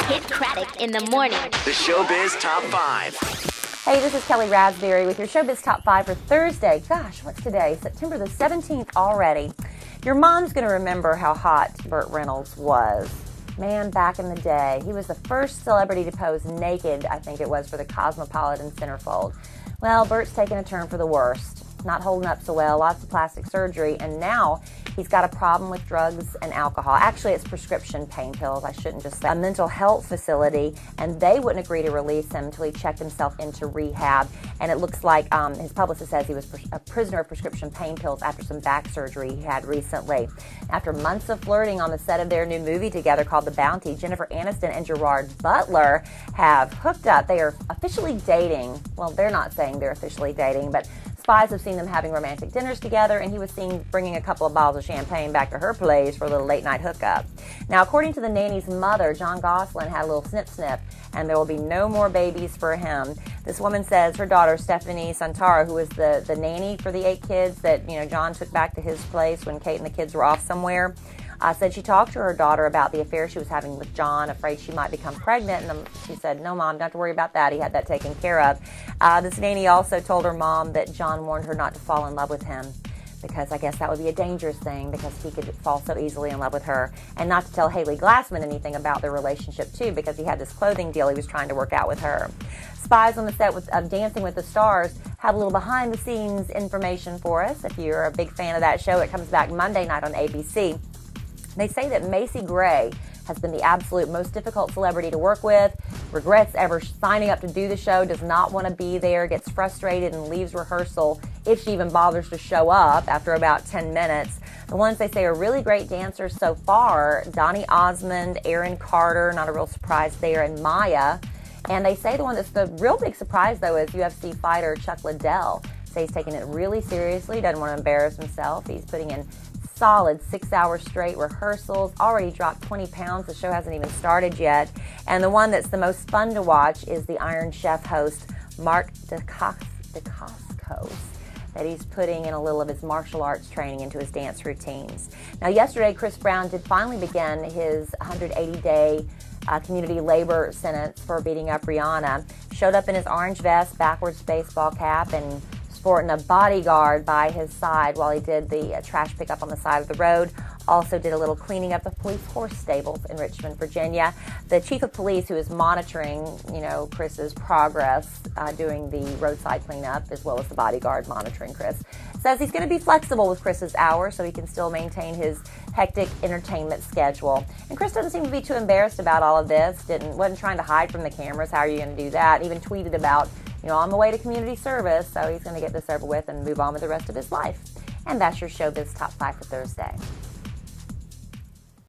Kid Kraddick in the morning. The Showbiz Top 5. Hey, this is Kelly Raspberry with your Showbiz Top 5 for Thursday. Gosh, what's today? September the 17th already. Your mom's going to remember how hot Burt Reynolds was. Man, back in the day, he was the first celebrity to pose naked, I think it was, for the Cosmopolitan Centerfold. Well, Burt's taken a turn for the worst. Not holding up so well, lots of plastic surgery, and now he's got a problem with drugs and alcohol. Actually, it's prescription pain pills, I shouldn't just say. A mental health facility, and they wouldn't agree to release him until he checked himself into rehab. And it looks like his publicist says he was a prisoner of prescription pain pills after some back surgery he had recently. After months of flirting on the set of their new movie together called The Bounty, Jennifer Aniston and Gerard Butler have hooked up. They are officially dating. Well, they're not saying they're officially dating, but spies have seen them having romantic dinners together, and he was seen bringing a couple of bottles of champagne back to her place for a little late-night hookup. Now, according to the nanny's mother, John Gosselin had a little snip-snip, and there will be no more babies for him. This woman says her daughter, Stephanie Santara, who was the nanny for the 8 kids that John took back to his place when Kate and the kids were off somewhere, said she talked to her daughter about the affair she was having with John, afraid she might become pregnant, and she said, "No, Mom, don't have to worry about that. He had that taken care of." This nanny also told her mom that John warned her not to fall in love with him because I guess that would be a dangerous thing because he could fall so easily in love with her, and not to tell Haley Glassman anything about their relationship, too, because he had this clothing deal he was trying to work out with her. Spies on the set of Dancing with the Stars have a little behind-the-scenes information for us. If you're a big fan of that show, it comes back Monday night on ABC. They say that Macy Gray has been the absolute most difficult celebrity to work with, regrets ever signing up to do the show, does not want to be there, gets frustrated and leaves rehearsal if she even bothers to show up after about 10 minutes. The ones they say are really great dancers so far, Donny Osmond, Aaron Carter, not a real surprise there, and Maya. And they say the one that's the real big surprise, though, is UFC fighter Chuck Liddell. Say he's taking it really seriously, doesn't want to embarrass himself. He's putting in solid 6-hour straight rehearsals, already dropped 20 pounds. The show hasn't even started yet. And the one that's the most fun to watch is the Iron Chef host, Mark Dacascos, that he's putting in a little of his martial arts training into his dance routines. Now, yesterday, Chris Brown did finally begin his 180-day community labor sentence for beating up Rihanna. Showed up in his orange vest, backwards baseball cap, and sporting a bodyguard by his side while he did the trash pickup on the side of the road. Also did a little cleaning up of police horse stables in Richmond, Virginia. The chief of police, who is monitoring, Chris's progress doing the roadside cleanup, as well as the bodyguard monitoring Chris, says he's going to be flexible with Chris's hours so he can still maintain his hectic entertainment schedule. And Chris doesn't seem to be too embarrassed about all of this. Wasn't trying to hide from the cameras. How are you going to do that? Even tweeted about, on the way to community service, so he's going to get this over with and move on with the rest of his life. And that's your Showbiz Top 5 for Thursday.